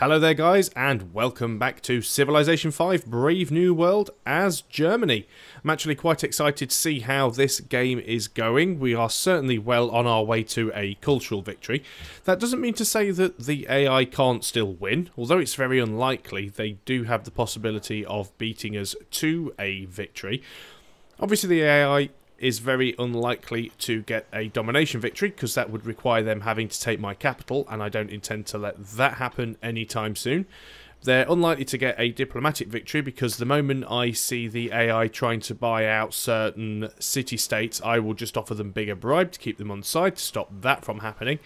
Hello there guys, and welcome back to Civilization 5 Brave New World as Germany. I'm actually quite excited to see how this game is going. We are certainly well on our way to a cultural victory. That doesn't mean to say that the AI can't still win, although it's very unlikely. They do have the possibility of beating us to a victory. Obviously the AI is very unlikely to get a domination victory, because that would require them having to take my capital, and I don't intend to let that happen anytime soon. They're unlikely to get a diplomatic victory, because the moment I see the AI trying to buy out certain city-states, I will just offer them bigger bribe to keep them on side, to stop that from happening.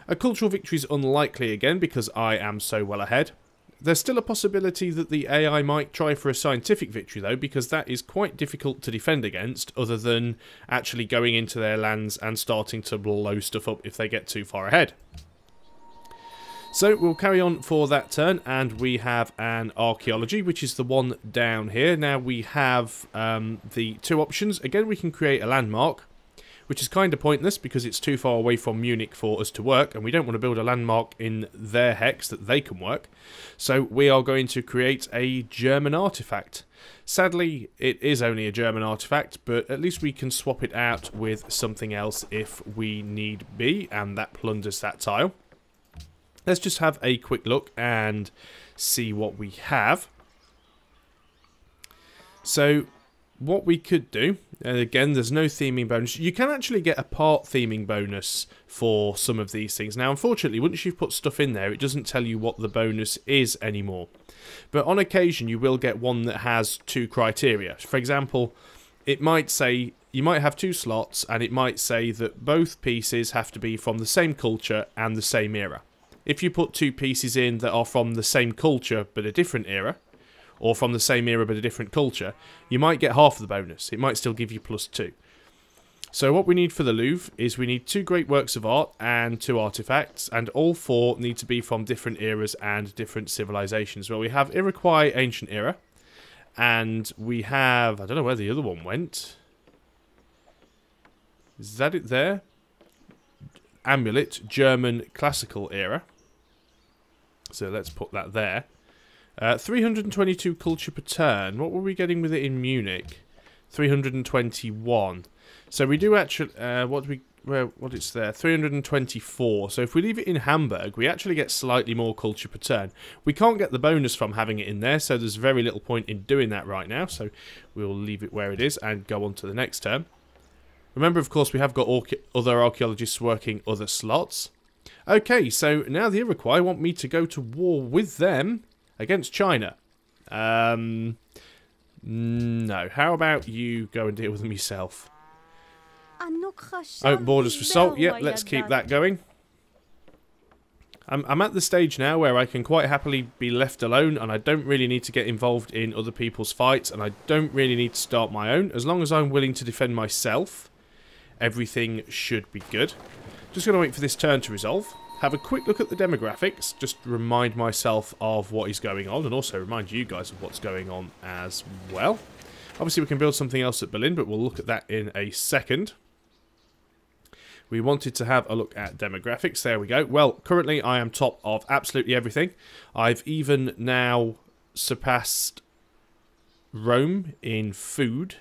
A cultural victory is unlikely again, because I am so well ahead. There's still a possibility that the AI might try for a scientific victory though, because that is quite difficult to defend against, other than actually going into their lands and starting to blow stuff up if they get too far ahead. So we'll carry on for that turn, and we have an archaeology, which is the one down here. Now we have the two options. Again, we can create a landmark, which is kind of pointless because it's too far away from Munich for us to work, and we don't want to build a landmark in their hex that they can work. So we are going to create a German artifact. Sadly, it is only a German artifact, but at least we can swap it out with something else if we need be, and that plunders that tile. Let's just have a quick look and see what we have. So what we could do, and again, there's no theming bonus. You can actually get a part theming bonus for some of these things. Now, unfortunately, once you've put stuff in there, it doesn't tell you what the bonus is anymore. But on occasion, you will get one that has two criteria. For example, it might say, you might have two slots, and it might say that both pieces have to be from the same culture and the same era. If you put two pieces in that are from the same culture but a different era, or from the same era but a different culture, you might get half of the bonus. It might still give you +2. So what we need for the Louvre is we need 2 great works of art and 2 artifacts, and all 4 need to be from different eras and different civilizations. Well, we have Iroquois Ancient Era, and we have, I don't know where the other one went. Is that it there? Amulet, German Classical Era. So let's put that there. 322 culture per turn. What were we getting with it in Munich? 321. So we do actually, what it's there? 324. So if we leave it in Hamburg, we actually get slightly more culture per turn. We can't get the bonus from having it in there, so there's very little point in doing that right now. So we'll leave it where it is and go on to the next turn. Remember, of course, we have got other archaeologists working other slots. Okay, so now the Iroquois want me to go to war with them against China. No. How about you go and deal with them yourself? Open borders for salt. Yep, let's keep that going. I'm at the stage now where I can quite happily be left alone, and I don't really need to get involved in other people's fights, and I don't really need to start my own. As long as I'm willing to defend myself, everything should be good. Just going to wait for this turn to resolve. Have a quick look at the demographics, just remind myself of what is going on, and also remind you guys of what's going on as well. Obviously we can build something else at Berlin, but we'll look at that in a second. We wanted to have a look at demographics, there we go. Well, currently I am top of absolutely everything. I've even now surpassed Rome in food,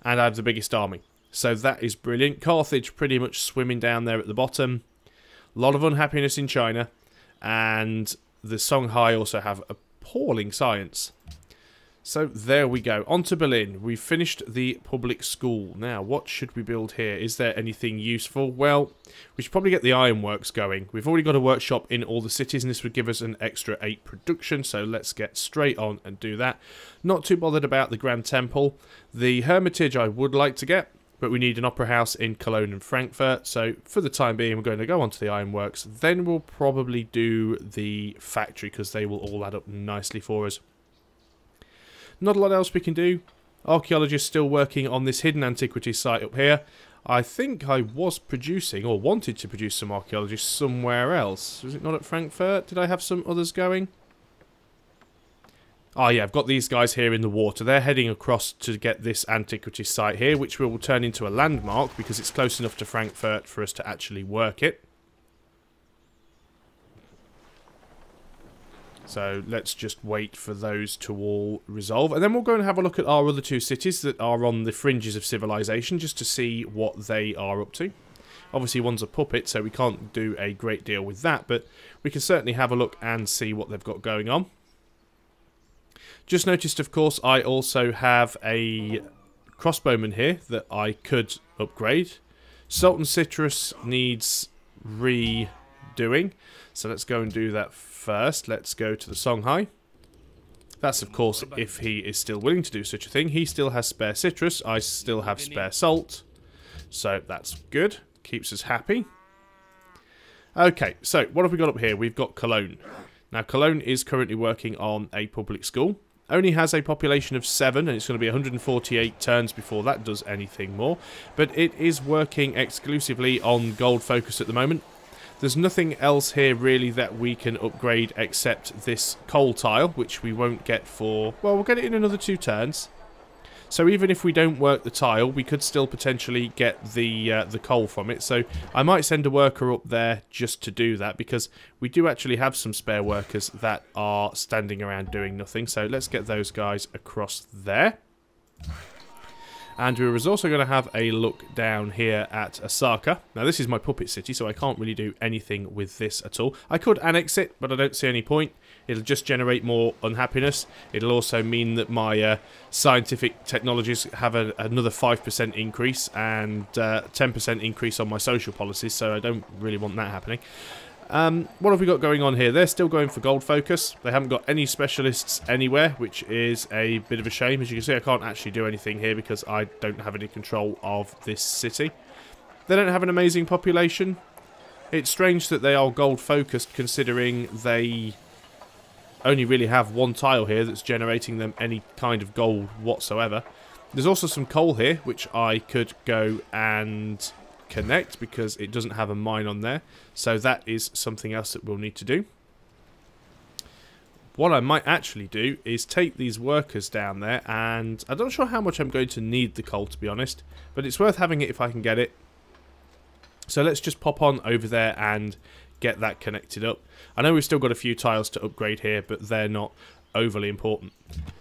and I have the biggest army. So that is brilliant. Carthage pretty much swimming down there at the bottom. A lot of unhappiness in China, and the Songhai also have appalling science. So there we go. On to Berlin. We've finished the public school. Now, what should we build here? Is there anything useful? Well, we should probably get the ironworks going. We've already got a workshop in all the cities, and this would give us an extra 8 production, so let's get straight on and do that. Not too bothered about the Grand Temple. The Hermitage I would like to get, but we need an opera house in Cologne and Frankfurt, so for the time being we're going to go on to the ironworks. Then we'll probably do the factory, because they will all add up nicely for us. Not a lot else we can do. Archaeologists still working on this hidden antiquities site up here. I think I was producing, or wanted to produce, some archaeologists somewhere else. Was it not at Frankfurt? Did I have some others going? Oh yeah, I've got these guys here in the water. They're heading across to get this antiquity site here, which will turn into a landmark because it's close enough to Frankfurt for us to actually work it. So let's just wait for those to all resolve. And then we'll go and have a look at our other 2 cities that are on the fringes of civilization, just to see what they are up to. Obviously one's a puppet, so we can't do a great deal with that, but we can certainly have a look and see what they've got going on. Just noticed, of course, I also have a crossbowman here that I could upgrade. Sultan Citrus needs redoing, so let's go and do that first. Let's go to the Songhai. That's, of course, if he is still willing to do such a thing. He still has spare citrus. I still have spare salt. So that's good. Keeps us happy. Okay, so what have we got up here? We've got Cologne. Now, Cologne is currently working on a public school. Only has a population of 7, and it's going to be 148 turns before that does anything more. But it is working exclusively on gold focus at the moment. There's nothing else here really that we can upgrade except this coal tile, which we won't get for... well, we'll get it in another 2 turns. So even if we don't work the tile, we could still potentially get the coal from it. So I might send a worker up there just to do that, because we do actually have some spare workers that are standing around doing nothing. So let's get those guys across there. And we was also going to have a look down here at Osaka. Now this is my puppet city, so I can't really do anything with this at all. I could annex it, but I don't see any point. It'll just generate more unhappiness. It'll also mean that my scientific technologies have another 5% increase and 10% increase on my social policies, so I don't really want that happening. What have we got going on here? They're still going for gold focus. They haven't got any specialists anywhere, which is a bit of a shame. As you can see, I can't actually do anything here because I don't have any control of this city. They don't have an amazing population. It's strange that they are gold focused, considering they only really have 1 tile here that's generating them any kind of gold whatsoever. There's also some coal here, which I could go and connect because it doesn't have a mine on there. So that is something else that we'll need to do. What I might actually do is take these workers down there, and I'm not sure how much I'm going to need the coal, to be honest, but it's worth having it if I can get it. So let's just pop on over there and get that connected up. I know we've still got a few tiles to upgrade here, but they're not overly important.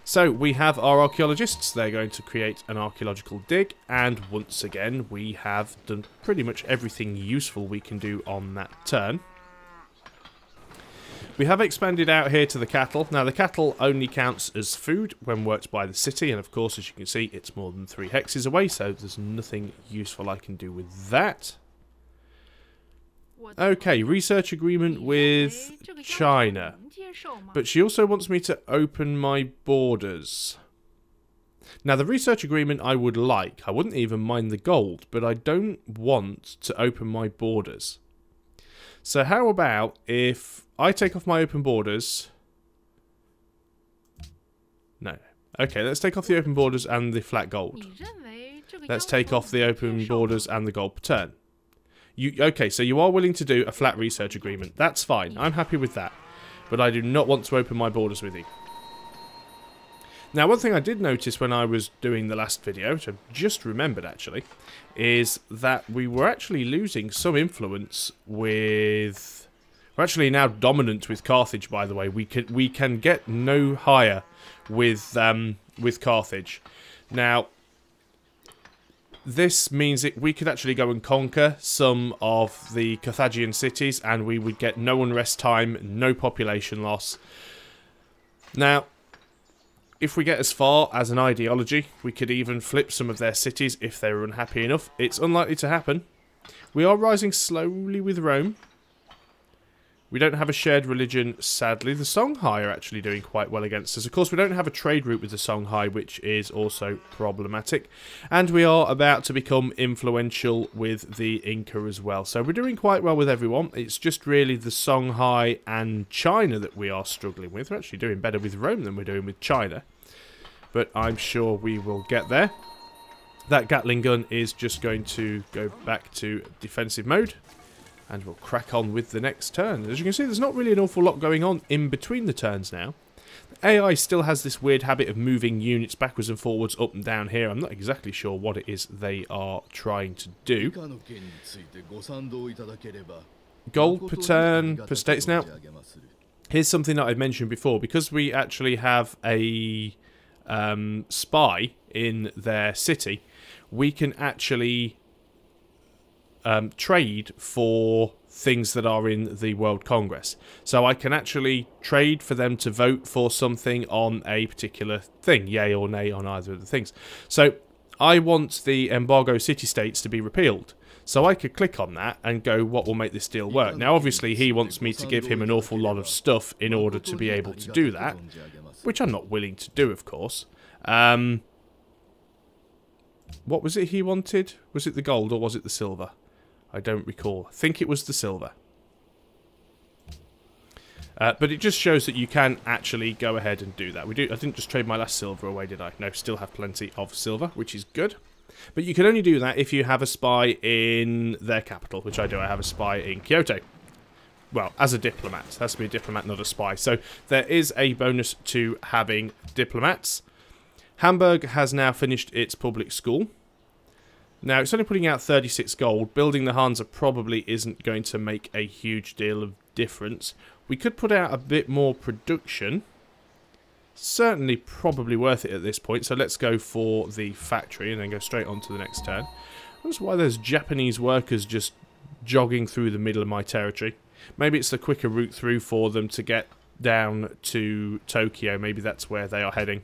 So we have our archaeologists. They're going to create an archaeological dig, and once again we have done pretty much everything useful we can do on that turn. We have expanded out here to the cattle. Now the cattle only counts as food when worked by the city, and of course, as you can see, it's more than 3 hexes away, so there's nothing useful I can do with that. Okay, research agreement with China. But she also wants me to open my borders. Now, the research agreement I would like. I wouldn't even mind the gold, but I don't want to open my borders. So how about if I take off my open borders... No. Okay, let's take off the open borders and the flat gold. Let's take off the open borders and the gold per turn. Okay, so you are willing to do a flat research agreement. That's fine. I'm happy with that. But I do not want to open my borders with you. Now, one thing I did notice when I was doing the last video, which I just remembered actually, is that we were actually losing some influence with... We're actually now dominant with Carthage, by the way. We can get no higher with Carthage. Now... This means that we could actually go and conquer some of the Carthaginian cities, and we would get no unrest time, no population loss. Now, if we get as far as an ideology, we could even flip some of their cities if they were unhappy enough. It's unlikely to happen. We are rising slowly with Rome. We don't have a shared religion, sadly. The Songhai are actually doing quite well against us. Of course, we don't have a trade route with the Songhai, which is also problematic. And we are about to become influential with the Inca as well. So we're doing quite well with everyone. It's just really the Songhai and China that we are struggling with. We're actually doing better with Rome than we're doing with China. But I'm sure we will get there. That Gatling gun is just going to go back to defensive mode. And we'll crack on with the next turn. As you can see, there's not really an awful lot going on in between the turns now. The AI still has this weird habit of moving units backwards and forwards, up and down here. I'm not exactly sure what it is they are trying to do. Gold per turn per states now. here's something that I've mentioned before. Because we actually have a spy in their city, we can actually trade for things that are in the World Congress. So I can actually trade for them to vote for something on a particular thing, yay or nay on either of the things. So I want the embargo city-states to be repealed. So I could click on that and go, what will make this deal work? Now, obviously, he wants me to give him an awful lot of stuff in order to be able to do that, which I'm not willing to do, of course. What was it he wanted? Was it the gold or was it the silver? I don't recall. I think it was the silver. But it just shows that you can actually go ahead and do that. I didn't just trade my last silver away, did I? No, still have plenty of silver, which is good. But you can only do that if you have a spy in their capital, which I do. I have a spy in Kyoto. Well, as a diplomat. It has to be a diplomat, not a spy. So there is a bonus to having diplomats. Hamburg has now finished its public school. Now, it's only putting out 36 gold. Building the Hansa probably isn't going to make a huge deal of difference. We could put out a bit more production. Certainly probably worth it at this point. So let's go for the factory and then go straight on to the next turn. I don't know why there's Japanese workers just jogging through the middle of my territory. Maybe it's the quicker route through for them to get down to Tokyo. Maybe that's where they are heading.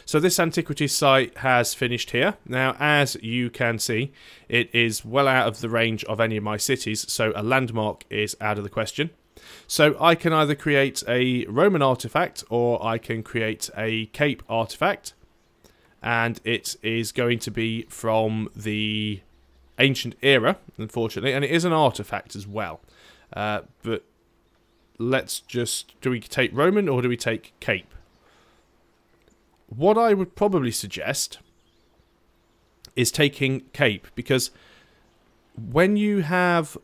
So this antiquities site has finished here. Now, as you can see, it is well out of the range of any of my cities, so a landmark is out of the question. So I can either create a Roman artifact or I can create a Cape artifact, and it is going to be from the ancient era, unfortunately, and it is an artifact as well. But let's just... do we take Roman or do we take Cape? What I would probably suggest is taking Cape, because when you have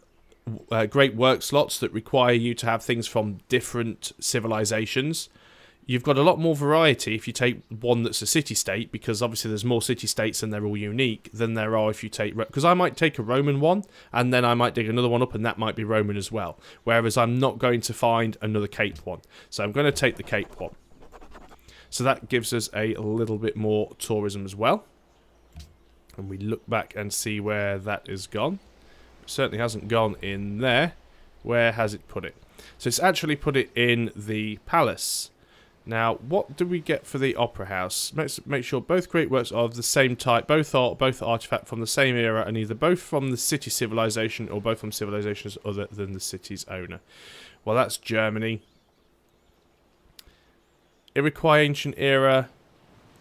great work slots that require you to have things from different civilizations, you've got a lot more variety if you take one that's a city-state, because obviously there's more city-states and they're all unique than there are if you take... because I might take a Roman one, and then I might dig another one up, and that might be Roman as well. Whereas I'm not going to find another Cape one. So I'm going to take the Cape one. So that gives us a little bit more tourism as well. And we look back and see where that is gone. It certainly hasn't gone in there. Where has it put it? So it's actually put it in the palace. Now, what do we get for the opera house? Let's make sure both great works are of the same type. Both artifact from the same era, and either both from the city civilization or both from civilizations other than the city's owner. Well, that's Germany. Iroquois Ancient Era,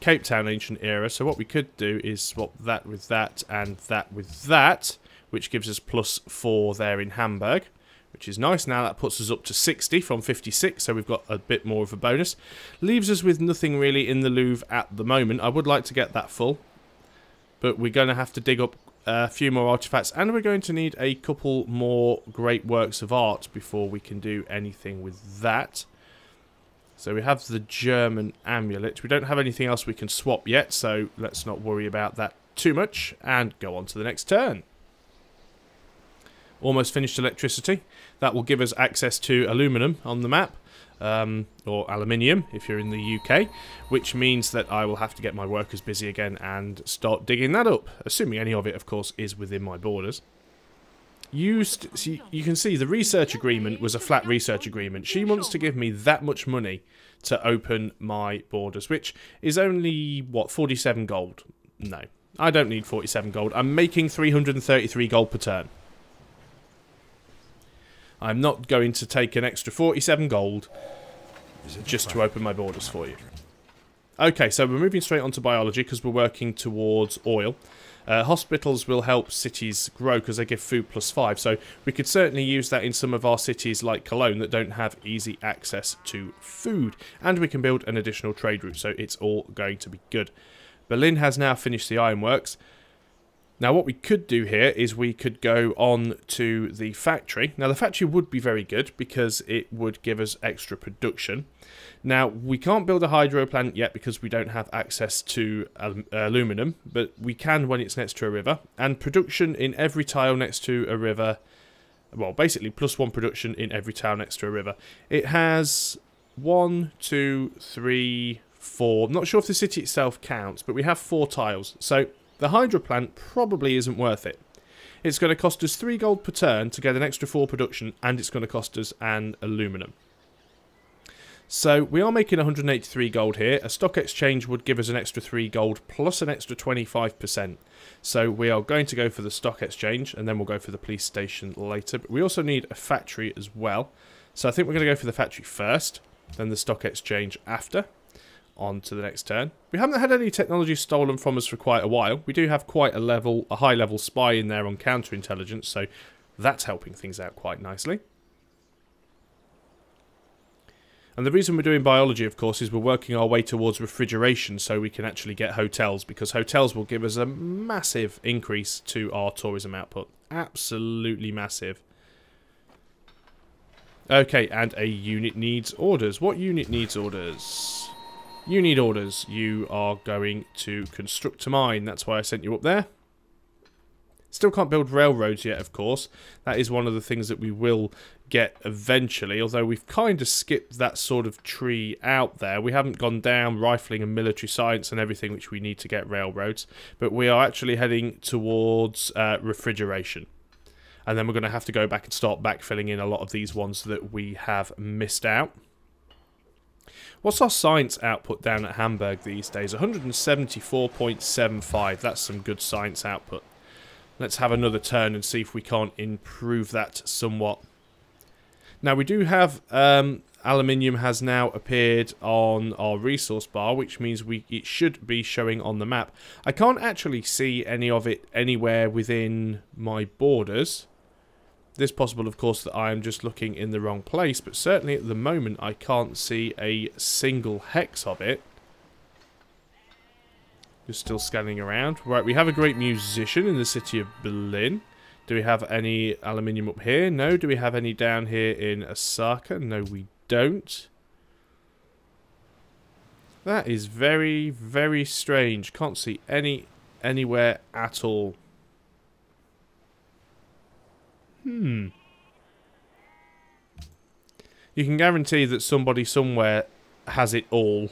Cape Town Ancient Era. So what we could do is swap that with that and that with that, which gives us +4 there in Hamburg, which is nice. Now that puts us up to 60 from 56, so we've got a bit more of a bonus. Leaves us with nothing really in the Louvre at the moment. I would like to get that full, but we're going to have to dig up a few more artifacts, and we're going to need a couple more great works of art before we can do anything with that. So we have the German amulet. We don't have anything else we can swap yet, so let's not worry about that too much and go on to the next turn. Almost finished electricity. That will give us access to aluminum on the map, or aluminium if you're in the UK, which means that I will have to get my workers busy again and start digging that up, assuming any of it, of course, is within my borders. You can see the research agreement was a flat research agreement. She wants to give me that much money to open my borders, which is only, what, 47 gold? No, I don't need 47 gold. I'm making 333 gold per turn. I'm not going to take an extra 47 gold just to open my borders for you. Okay, so we're moving straight on to biology because we're working towards oil. Hospitals will help cities grow because they give food +5, so we could certainly use that in some of our cities like Cologne that don't have easy access to food. And we can build an additional trade route, so it's all going to be good. Berlin has now finished the ironworks. Now what we could do here is we could go on to the factory. Now the factory would be very good because it would give us extra production. Now we can't build a hydro plant yet because we don't have access to aluminum, but we can when it's next to a river. And production in every tile next to a river well, basically +1 production in every town next to a river. It has 1, 2, 3, 4. I'm not sure if the city itself counts, but we have 4 tiles. So the hydro plant probably isn't worth it. It's going to cost us 3 gold per turn to get an extra 4 production, and it's going to cost us an aluminum. So we are making 183 gold here. A stock exchange would give us an extra 3 gold plus an extra 25%. So we are going to go for the stock exchange, and then we'll go for the police station later. But we also need a factory as well. So I think we're going to go for the factory first, then the stock exchange after. On to the next turn. We haven't had any technology stolen from us for quite a while. We do have quite a high level spy in there on counterintelligence, so that's helping things out quite nicely. And the reason we're doing biology, of course, is we're working our way towards refrigeration so we can actually get hotels, because hotels will give us a massive increase to our tourism output. Absolutely massive. Okay, and a unit needs orders. What unit needs orders? You need orders. You are going to construct a mine. That's why I sent you up there. Still can't build railroads yet, of course. That is one of the things that we will get eventually, although we've kind of skipped that sort of tree out there. We haven't gone down rifling and military science and everything which we need to get railroads, but we are actually heading towards refrigeration. And then we're going to have to go back and start backfilling in a lot of these ones that we have missed out. What's our science output down at Hamburg these days? 174.75. That's some good science output. Let's have another turn and see if we can't improve that somewhat. Now, we do have aluminium has now appeared on our resource bar, which means it should be showing on the map. I can't actually see any of it anywhere within my borders. It's possible, of course, that I am just looking in the wrong place, but certainly at the moment I can't see a single hex of it. Just still scanning around. Right, we have a great musician in the city of Berlin. Do we have any aluminium up here? No. Do we have any down here in Osaka? No, we don't. That is very, very strange. Can't see anywhere at all. You can guarantee that somebody somewhere has it all.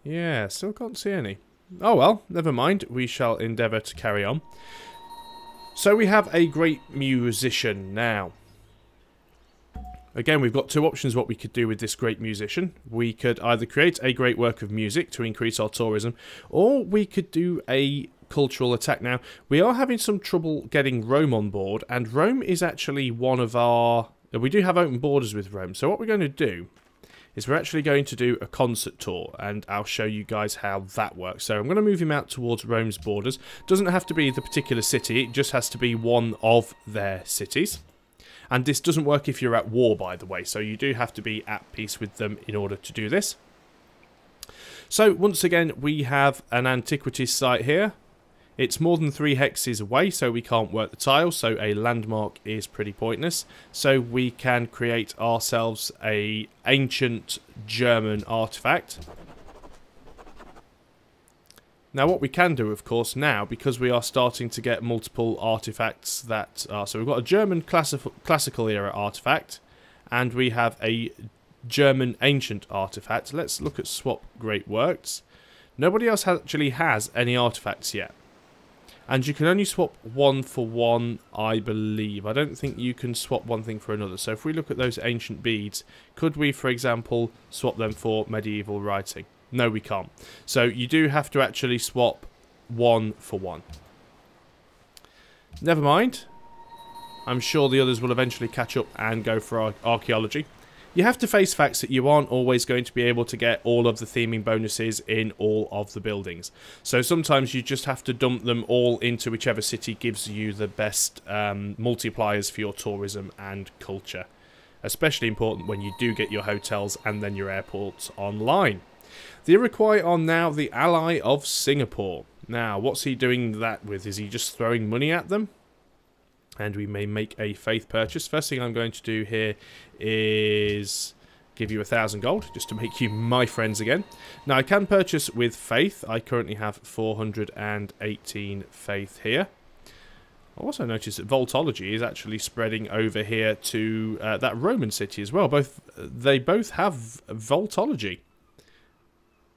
Yeah, still can't see any. Oh well, never mind. We shall endeavour to carry on. So we have a great musician now. Again, we've got 2 options what we could do with this great musician. We could either create a great work of music to increase our tourism, or we could do a cultural attack. Now, we are having some trouble getting Rome on board, and Rome is actually one of our... We do have open borders with Rome, so what we're going to do is we're actually going to do a concert tour, and I'll show you guys how that works. So I'm going to move him out towards Rome's borders. Doesn't have to be the particular city, it just has to be one of their cities. And this doesn't work if you're at war, by the way, so you do have to be at peace with them in order to do this. So, once again, we have an antiquities site here. It's more than 3 hexes away, so we can't work the tile, so a landmark is pretty pointless. So we can create ourselves a ancient German artifact. Now what we can do, of course, now, because we are starting to get multiple artifacts that are... So we've got a German classical era artifact, and we have a German ancient artifact. Let's look at swap great works. Nobody else actually has any artifacts yet. And you can only swap 1 for 1, I believe. I don't think you can swap one thing for another. So if we look at those ancient beads, could we, for example, swap them for medieval writing? No, we can't. So you do have to actually swap 1 for 1. Never mind. I'm sure the others will eventually catch up and go for archaeology. You have to face facts that you aren't always going to be able to get all of the theming bonuses in all of the buildings. So sometimes you just have to dump them all into whichever city gives you the best multipliers for your tourism and culture. Especially important when you do get your hotels and then your airports online. The Iroquois are now the ally of Singapore. Now, what's he doing that with? Is he just throwing money at them? And we may make a faith purchase. First thing I'm going to do here is give you 1,000 gold, just to make you my friends again. Now, I can purchase with faith. I currently have 418 faith here. I also noticed that Voltology is actually spreading over here to that Roman city as well. They both have Voltology,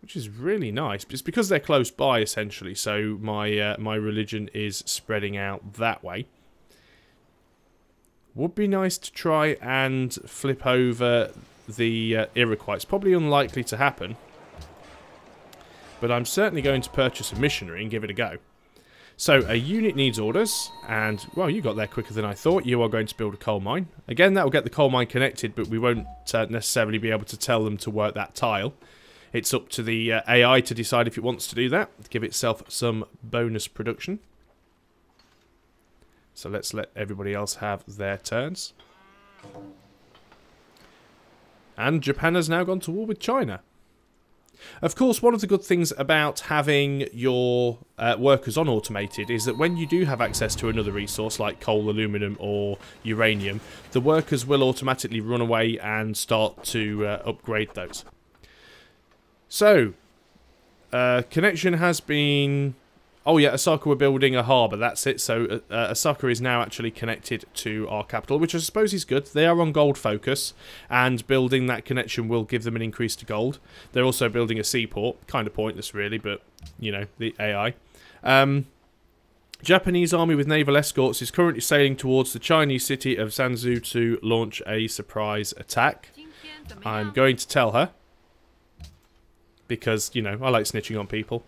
which is really nice. It's because they're close by, essentially, so my religion is spreading out that way. Would be nice to try and flip over the Iroquois. It's probably unlikely to happen, but I'm certainly going to purchase a missionary and give it a go. So, a unit needs orders, and, well, you got there quicker than I thought. You are going to build a coal mine. Again, that will get the coal mine connected, but we won't necessarily be able to tell them to work that tile. It's up to the AI to decide if it wants to do that, to give itself some bonus production. So let's let everybody else have their turns. And Japan has now gone to war with China. Of course, one of the good things about having your workers on automated is that when you do have access to another resource like coal, aluminum or uranium, the workers will automatically run away and start to upgrade those. So, connection has been... Oh yeah, Osaka were building a harbour, that's it. So Osaka is now actually connected to our capital, which I suppose is good. They are on gold focus, and building that connection will give them an increase to gold. They're also building a seaport. Kind of pointless really, but, you know, the AI. Japanese army with naval escorts is currently sailing towards the Chinese city of Zanzu to launch a surprise attack. I'm going to tell her, because, you know, I like snitching on people.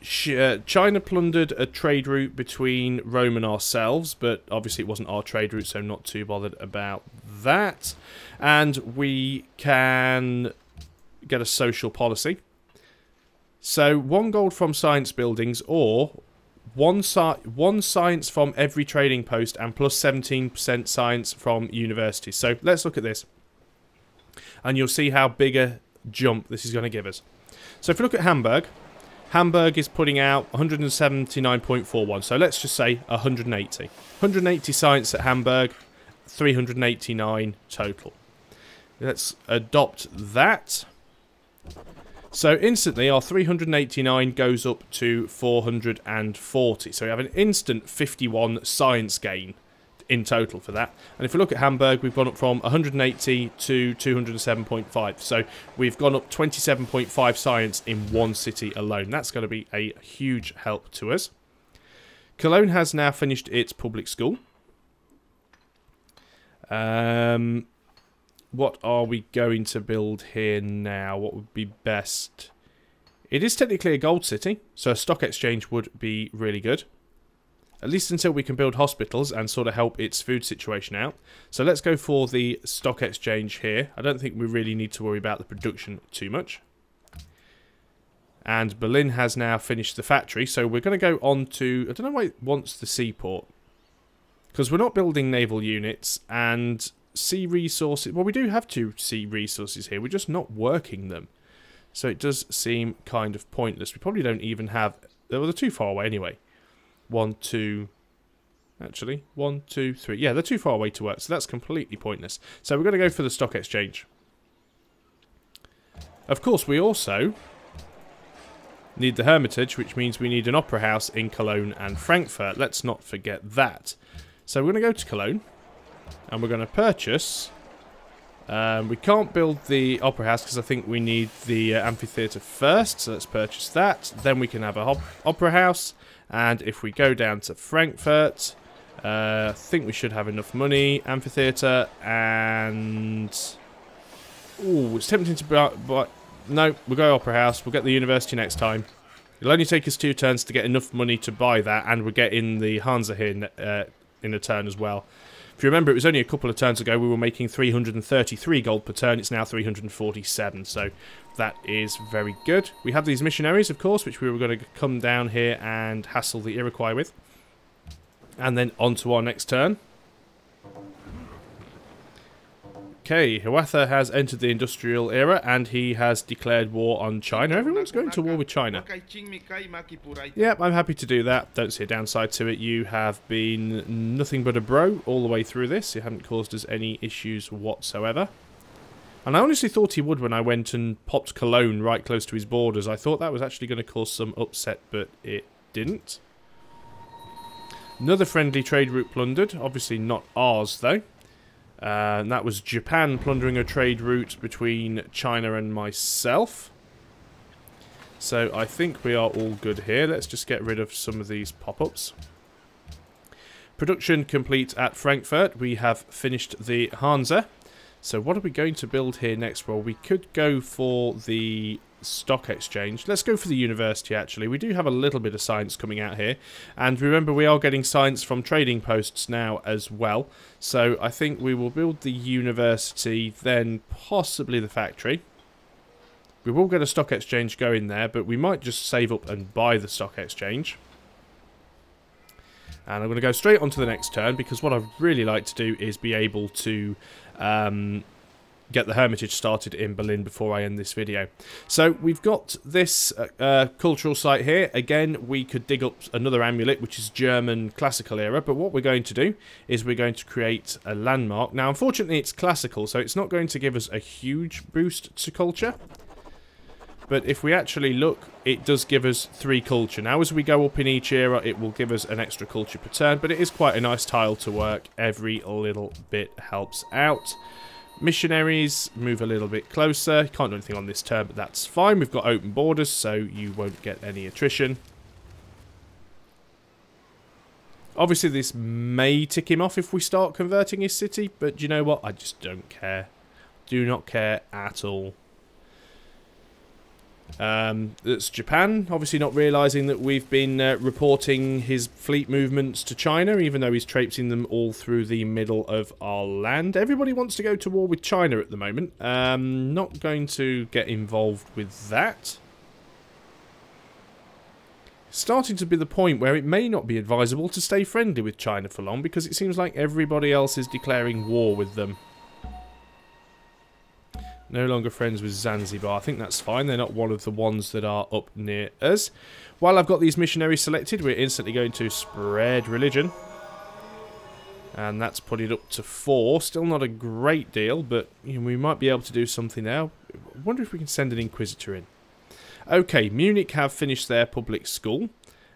China plundered a trade route between Rome and ourselves, but obviously it wasn't our trade route, so not too bothered about that. And we can get a social policy. So 1 gold from science buildings, or one science from every trading post, and plus 17% science from universities. So let's look at this, and you'll see how big a jump this is going to give us. So if we look at Hamburg, Hamburg is putting out 179.41, so let's just say 180. 180 science at Hamburg, 389 total. Let's adopt that. So instantly our 389 goes up to 440. So we have an instant 51 science gain in total for that. And if we look at Hamburg, we've gone up from 180 to 207.5. So we've gone up 27.5 science in one city alone. That's going to be a huge help to us. Cologne has now finished its public school. What are we going to build here now? What would be best? It is technically a gold city, so a stock exchange would be really good. At least until we can build hospitals and sort of help its food situation out. So let's go for the stock exchange here. I don't think we really need to worry about the production too much. And Berlin has now finished the factory, so we're going to go on to... I don't know why it wants the seaport. Because we're not building naval units, and sea resources... Well, we do have 2 sea resources here, we're just not working them. So it does seem kind of pointless. We probably don't even have... Well, they're too far away anyway. 1, 2... Actually, 1, 2, 3. Yeah, they're too far away to work, so that's completely pointless. So we're going to go for the stock exchange. Of course, we also need the Hermitage, which means we need an opera house in Cologne and Frankfurt. Let's not forget that. So we're going to go to Cologne, and we're going to purchase... we can't build the opera house because I think we need the amphitheatre first, so let's purchase that. Then we can have a opera house, and if we go down to Frankfurt, I think we should have enough money. Amphitheatre, and... Ooh, it's tempting to buy... No, we'll go opera house. We'll get the university next time. It'll only take us 2 turns to get enough money to buy that, and we'll get in the Hansa here in a turn as well. If you remember, it was only a couple of turns ago we were making 333 gold per turn. It's now 347, so that is very good. We have these missionaries, of course, which we were going to come down here and hassle the Iroquois with. And then on to our next turn. Okay, Hiawatha has entered the industrial era and he has declared war on China. Everyone's going to war with China. Yep, I'm happy to do that. Don't see a downside to it. You have been nothing but a bro all the way through this. You haven't caused us any issues whatsoever. And I honestly thought he would when I went and popped Cologne right close to his borders. I thought that was actually going to cause some upset, but it didn't. Another friendly trade route plundered. Obviously not ours, though. And that was Japan plundering a trade route between China and myself. So I think we are all good here. Let's just get rid of some of these pop-ups. Production complete at Frankfurt. We have finished the Hansa. So what are we going to build here next? Well, we could go for the stock exchange. Let's go for the university, actually. We do have a little bit of science coming out here. And remember, we are getting science from trading posts now as well. So I think we will build the university, then possibly the factory. We will get a stock exchange going there, but we might just save up and buy the stock exchange. And I'm going to go straight on to the next turn, because what I'd really like to do is be able to get the Hermitage started in Berlin before I end this video. So we've got this cultural site here. Again, we could dig up another amulet, which is German classical era, but what we're going to do is we're going to create a landmark. Now, unfortunately, it's classical, so it's not going to give us a huge boost to culture. But if we actually look, it does give us 3 culture. Now, as we go up in each era, it will give us an extra culture per turn, but it is quite a nice tile to work. Every little bit helps out. Missionaries, move a little bit closer. Can't do anything on this turn, but that's fine. We've got open borders, so you won't get any attrition. Obviously, this may tick him off if we start converting his city, but you know what? I just don't care. Do not care at all. That's Japan, obviously not realising that we've been reporting his fleet movements to China, even though he's traipsing them all through the middle of our land. Everybody wants to go to war with China at the moment. Not going to get involved with that. Starting to be the point where it may not be advisable to stay friendly with China for long, because it seems like everybody else is declaring war with them. No longer friends with Zanzibar. I think that's fine. They're not one of the ones that are up near us. While I've got these missionaries selected, we're instantly going to spread religion. And that's put it up to 4. Still not a great deal, but you know, we might be able to do something now. I wonder if we can send an Inquisitor in. Okay, Munich have finished their public school.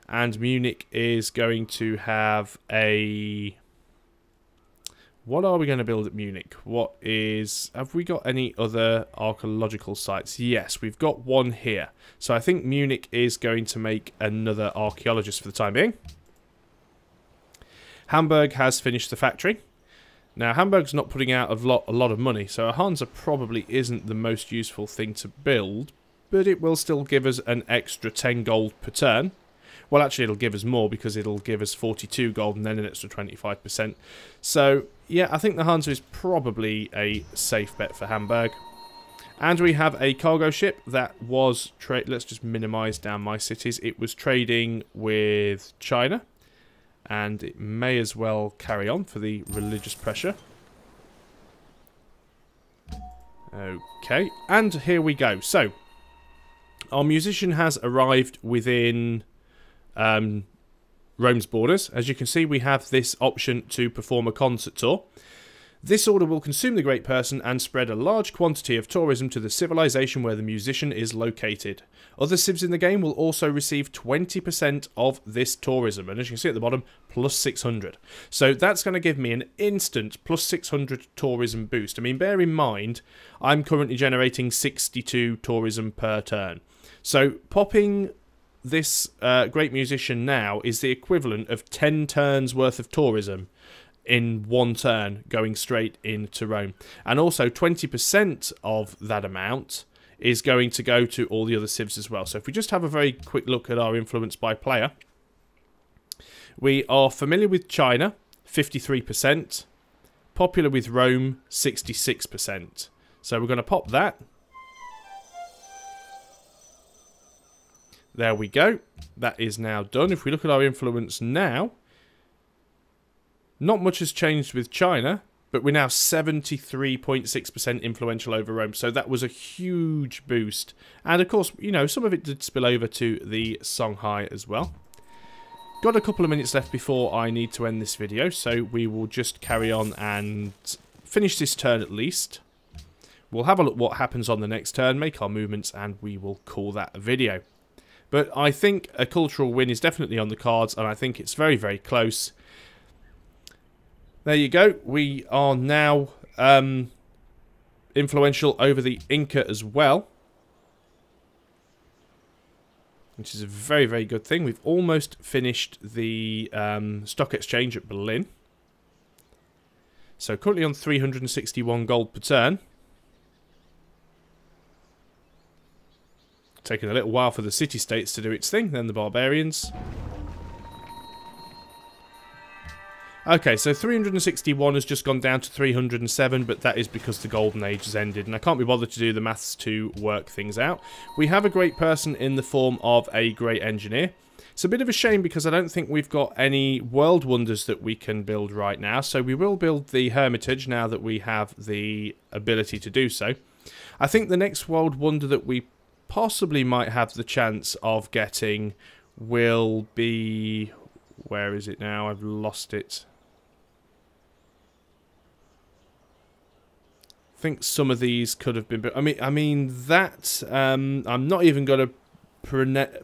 And Munich is going to have a... What are we going to build at Munich? Have we got any other archaeological sites? Yes, we've got one here. So I think Munich is going to make another archaeologist for the time being. Hamburg has finished the factory. Now, Hamburg's not putting out a lot of money, so a Hansa probably isn't the most useful thing to build, but it will still give us an extra 10 gold per turn. Well, actually, it'll give us more because it'll give us 42 gold and then an extra 25%. So, yeah, I think the Hansa is probably a safe bet for Hamburg. And we have a cargo ship that was... Let's just minimise down my cities. It was trading with China. And it may as well carry on for the religious pressure. Okay, and here we go. So, our musician has arrived within... Rome's borders. As you can see, we have this option to perform a concert tour. This order will consume the great person and spread a large quantity of tourism to the civilization where the musician is located. Other civs in the game will also receive 20% of this tourism, and as you can see at the bottom, plus 600. So that's going to give me an instant plus 600 tourism boost. I mean, bear in mind, I'm currently generating 62 tourism per turn. So popping this great musician now is the equivalent of 10 turns worth of tourism in one turn going straight into Rome. And also 20% of that amount is going to go to all the other civs as well. So if we just have a very quick look at our influence by player, we are familiar with China, 53%, popular with Rome, 66%. So we're going to pop that. There we go. That is now done. If we look at our influence now, not much has changed with China. But we're now 73.6% influential over Rome, so that was a huge boost. And of course, you know, some of it did spill over to the Songhai as well. Got a couple of minutes left before I need to end this video, so we will just carry on and finish this turn at least. We'll have a look what happens on the next turn, make our movements, and we will call that a video. But I think a cultural win is definitely on the cards, and I think it's very, very close. There you go. We are now influential over the Inca as well, which is a very, very good thing. We've almost finished the stock exchange at Berlin. So currently on 361 gold per turn. Taking a little while for the city-states to do its thing, then the barbarians. Okay, so 361 has just gone down to 307, but that is because the Golden Age has ended, and I can't be bothered to do the maths to work things out. We have a great person in the form of a great engineer. It's a bit of a shame because I don't think we've got any world wonders that we can build right now, so we will build the Hermitage now that we have the ability to do so. I think the next world wonder that we possibly might have the chance of getting will be... Where is it now? I've lost it. I think some of these could have been... I mean that... I'm not even going to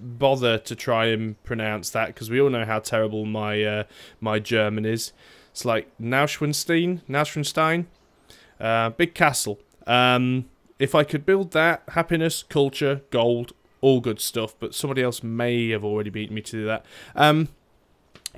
bother to try and pronounce that, because we all know how terrible my my German is. It's like Neuschwanstein? Big castle. If I could build that, happiness, culture, gold, all good stuff, but somebody else may have already beaten me to do that.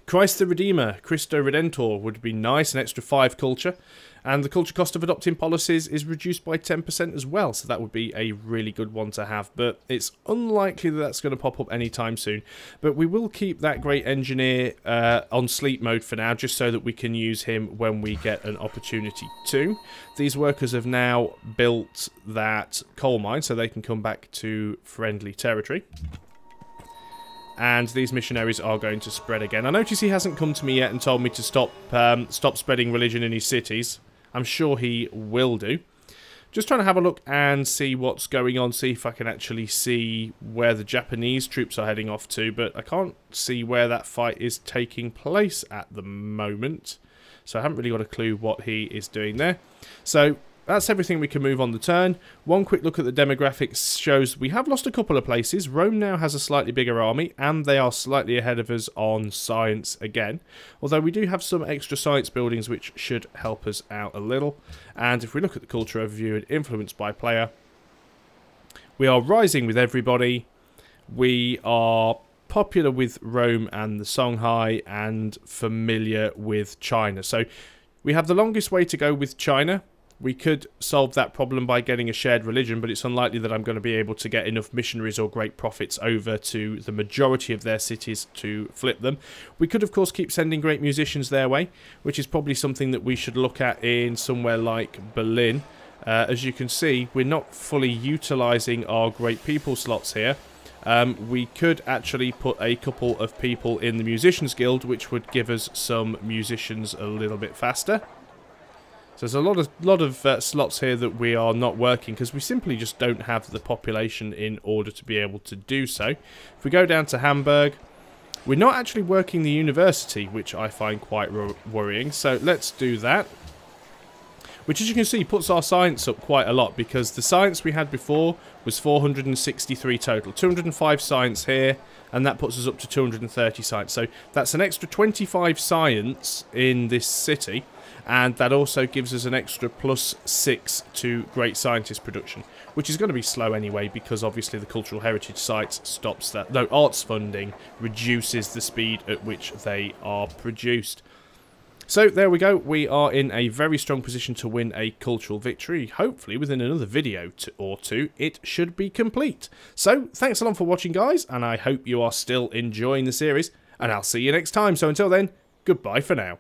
Christ the Redeemer, Christo Redentor would be nice, an extra 5 culture. And the culture cost of adopting policies is reduced by 10% as well, so that would be a really good one to have. But it's unlikely that that's going to pop up anytime soon. But we will keep that great engineer on sleep mode for now, just so that we can use him when we get an opportunity to. These workers have now built that coal mine, so they can come back to friendly territory. And these missionaries are going to spread again. I notice he hasn't come to me yet and told me to stop spreading religion in his cities. I'm sure he will do. Just trying to have a look and see what's going on, see if I can actually see where the Japanese troops are heading off to, but I can't see where that fight is taking place at the moment. So I haven't really got a clue what he is doing there. So that's everything we can move on the turn. One quick look at the demographics shows we have lost a couple of places. Rome now has a slightly bigger army, and they are slightly ahead of us on science again. Although we do have some extra science buildings which should help us out a little. And if we look at the culture overview and influence by player, we are rising with everybody. We are popular with Rome and the Songhai, and familiar with China. So we have the longest way to go with China. We could solve that problem by getting a shared religion, but it's unlikely that I'm going to be able to get enough missionaries or great prophets over to the majority of their cities to flip them. We could, of course, keep sending great musicians their way, which is probably something that we should look at in somewhere like Berlin. As you can see, we're not fully utilising our great people slots here. We could actually put a couple of people in the Musicians Guild, which would give us some musicians a little bit faster. So there's a lot of slots here that we are not working because we simply just don't have the population in order to be able to do so. If we go down to Hamburg, we're not actually working the university, which I find quite worrying. So let's do that. Which, as you can see, puts our science up quite a lot, because the science we had before was 463 total. 205 science here, and that puts us up to 230 science. So that's an extra 25 science in this city. And that also gives us an extra +6 to Great Scientist production, which is going to be slow anyway, because obviously the Cultural Heritage sites stops that. No, arts funding reduces the speed at which they are produced. So there we go. We are in a very strong position to win a cultural victory. Hopefully within another video or two, it should be complete. So thanks a lot for watching, guys, and I hope you are still enjoying the series, and I'll see you next time. So until then, goodbye for now.